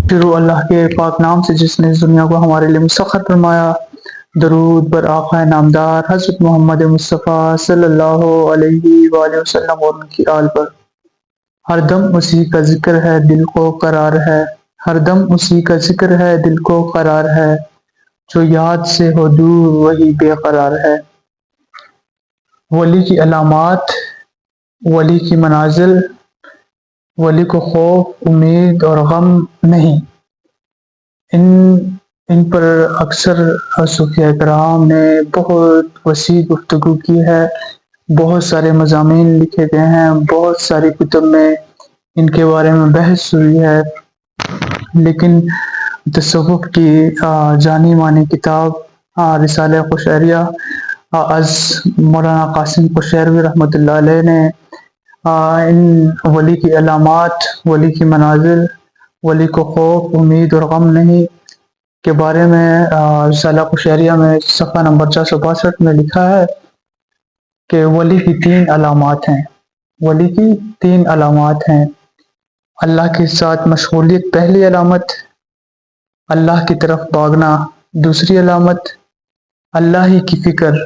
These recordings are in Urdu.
شروع اللہ کے پاک نام سے جس نے اس دنیا کو ہمارے لیے مسخر فرمایا۔ درود بر آقا نامدار حضرت محمد مصطفیٰ صلی اللہ علیہ وآلہ وسلم اور ان کی آل پر۔ ہر دم اسی کا ذکر ہے دل کو قرار ہے، ہر دم اسی کا ذکر ہے دل کو قرار ہے، جو یاد سے ہو دور وہی بے قرار ہے۔ ولی کی علامات، ولی کی منازل، ولی کو خوف امید اور غم نہیں۔ ان پر اکثر صوفیاء کرام نے بہت وسیع گفتگو کی ہے، بہت سارے مضامین لکھے گئے ہیں، بہت ساری کتب میں ان کے بارے میں بحث ہوئی ہے، لیکن تصوف کی جانی مانی کتاب رسالہ قشیریہ از مولانا قاسم قشیروی رحمۃ اللہ علیہ نے ان ولی کی علامات، ولی کی منازل، ولی کو خوف امید اور غم نہیں کے بارے میں رسالہ قشیریہ میں صفحہ نمبر 462 میں لکھا ہے کہ ولی کی 3 علامات ہیں، ولی کی 3 علامات ہیں۔ اللہ کے ساتھ مشغولیت پہلی علامت، اللہ کی طرف بھاگنا دوسری علامت، اللہ ہی کی فکر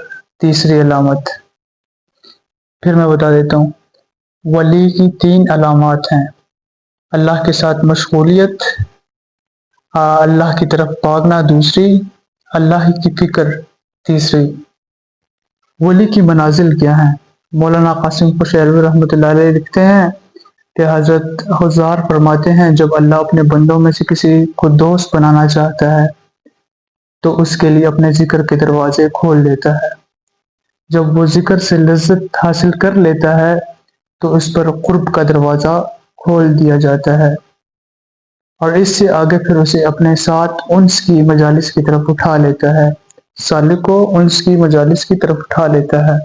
تیسری علامت۔ پھر میں بتا دیتا ہوں، ولی کی 3 علامات ہیں، اللہ کے ساتھ مشغولیت، اللہ کی طرف بھاگنا دوسری، اللہ ہی کی فکر تیسری۔ ولی کی منازل کیا ہیں؟ مولانا قاسم قشیروی رحمۃ اللہ علیہ لکھتے ہیں کہ حضرت حضار فرماتے ہیں جب اللہ اپنے بندوں میں سے کسی کو دوست بنانا چاہتا ہے تو اس کے لیے اپنے ذکر کے دروازے کھول دیتا ہے۔ جب وہ ذکر سے لذت حاصل کر لیتا ہے تو اس پر قرب کا دروازہ کھول دیا جاتا ہے، اور اس سے آگے پھر اسے اپنے ساتھ انس کی مجالس کی طرف اٹھا لیتا ہے، سالک کو انس کی مجالس کی طرف اٹھا لیتا ہے،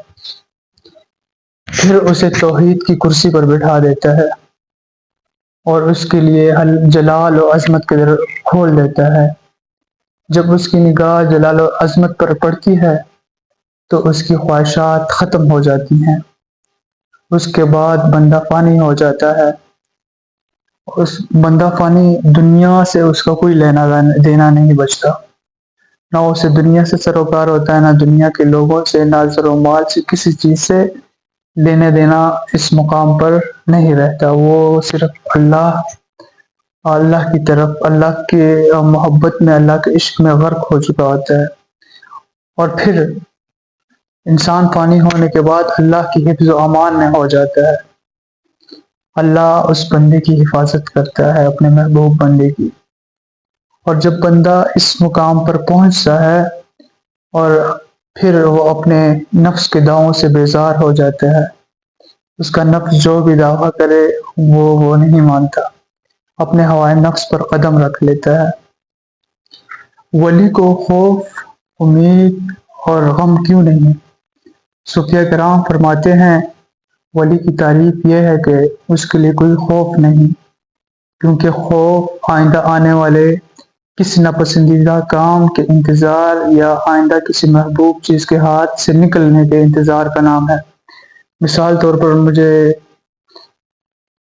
پھر اسے توحید کی کرسی پر بٹھا دیتا ہے اور اس کے لیے جلال و عظمت کے در کھول دیتا ہے۔ جب اس کی نگاہ جلال و عظمت پر پڑتی ہے تو اس کی خواہشات ختم ہو جاتی ہیں، اس کے بعد بندہ فانی ہو جاتا ہے۔ اس بندہ فانی دنیا سے اس کا کوئی لینا دینا نہیں بچتا، نہ اسے دنیا سے سروکار ہوتا ہے، نہ دنیا کے لوگوں سے، نہ زر و مال سے، کسی چیز سے لینے دینا اس مقام پر نہیں رہتا۔ وہ صرف اللہ کی طرف، اللہ کے محبت میں، اللہ کے عشق میں غرق ہو چکا ہوتا ہے، اور پھر انسان فانی ہونے کے بعد اللہ کی حفظ و امان میں ہو جاتا ہے۔ اللہ اس بندے کی حفاظت کرتا ہے، اپنے محبوب بندے کی، اور جب بندہ اس مقام پر پہنچتا ہے اور پھر وہ اپنے نفس کے داؤں سے بیزار ہو جاتا ہے، اس کا نفس جو بھی دعویٰ کرے وہ نہیں مانتا، اپنے ہوائے نفس پر قدم رکھ لیتا ہے۔ ولی کو خوف امید اور غم کیوں نہیں؟ صوفیاء کرام فرماتے ہیں ولی کی تعریف یہ ہے کہ اس کے لیے کوئی خوف نہیں، کیونکہ خوف آئندہ آنے والے کسی ناپسندیدہ کام کے انتظار یا آئندہ کسی محبوب چیز کے ہاتھ سے نکلنے کے انتظار کا نام ہے۔ مثال طور پر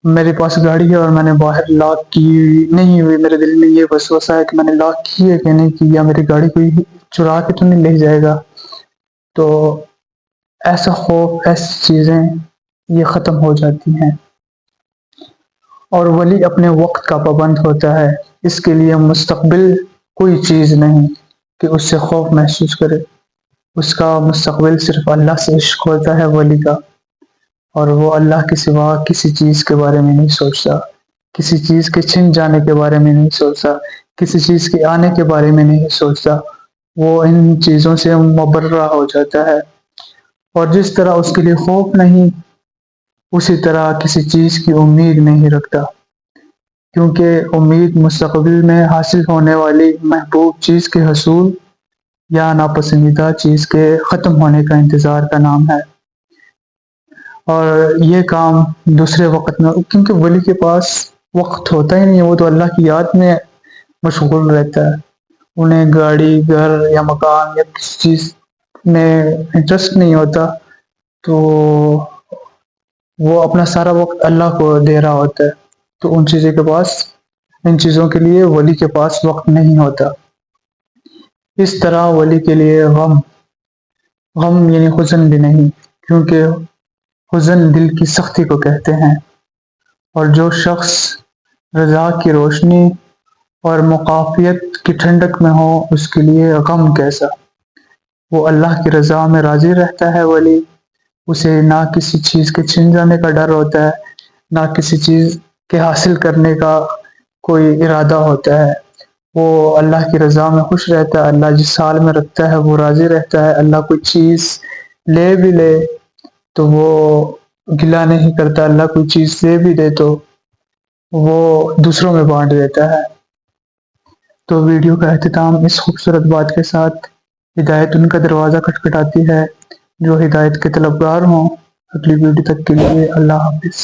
میرے پاس گاڑی ہے اور میں نے باہر لاک کی نہیں ہوئی، میرے دل میں یہ وسوسہ ہے کہ میں نے لاک کی ہے کہ نہیں کی، یا میری گاڑی کوئی چرا کے تو نہیں لے جائے گا، تو ایسا خوف، ایسی چیزیں یہ ختم ہو جاتی ہیں۔ اور ولی اپنے وقت کا پابند ہوتا ہے، اس کے لیے مستقبل کوئی چیز نہیں کہ اس سے خوف محسوس کرے، اس کا مستقبل صرف اللہ سے عشق ہوتا ہے ولی کا، اور وہ اللہ کے سوا کسی چیز کے بارے میں نہیں سوچتا، کسی چیز کے چھن جانے کے بارے میں نہیں سوچتا، کسی چیز کے آنے کے بارے میں نہیں سوچتا، وہ ان چیزوں سے مبرہ ہو جاتا ہے۔ اور جس طرح اس کے لیے خوف نہیں، اسی طرح کسی چیز کی امید نہیں رکھتا، کیونکہ امید مستقبل میں حاصل ہونے والی محبوب چیز کے حصول یا ناپسندیدہ چیز کے ختم ہونے کا انتظار کا نام ہے۔ اور یہ کام دوسرے وقت میں، کیونکہ ولی کے پاس وقت ہوتا ہی نہیں، وہ تو اللہ کی یاد میں مشغول رہتا ہے، انہیں گاڑی، گھر یا مکان یا کسی چیز میں انٹرسٹ نہیں ہوتا، تو وہ اپنا سارا وقت اللہ کو دے رہا ہوتا ہے، تو ان چیزوں کے پاس ان چیزوں کے لیے ولی کے پاس وقت نہیں ہوتا۔ اس طرح ولی کے لیے غم یعنی حزن بھی نہیں، کیونکہ حزن دل کی سختی کو کہتے ہیں، اور جو شخص رضا کی روشنی اور مقافیت کی ٹھنڈک میں ہو اس کے لیے غم کیسا۔ وہ اللہ کی رضا میں راضی رہتا ہے ولی، اسے نہ کسی چیز کے چھن جانے کا ڈر ہوتا ہے، نہ کسی چیز کے حاصل کرنے کا کوئی ارادہ ہوتا ہے۔ وہ اللہ کی رضا میں خوش رہتا ہے، اللہ جس حال میں رکھتا ہے وہ راضی رہتا ہے۔ اللہ کوئی چیز لے بھی لے تو وہ گلہ نہیں کرتا، اللہ کوئی چیز دے بھی دے تو وہ دوسروں میں بانٹ دیتا ہے۔ تو ویڈیو کا اختتام اس خوبصورت بات کے ساتھ، ہدایت ان کا دروازہ کھٹکھٹاتی ہے جو ہدایت کے طلبگار ہوں۔ اگلی ویڈیو تک کے لیے اللہ حافظ۔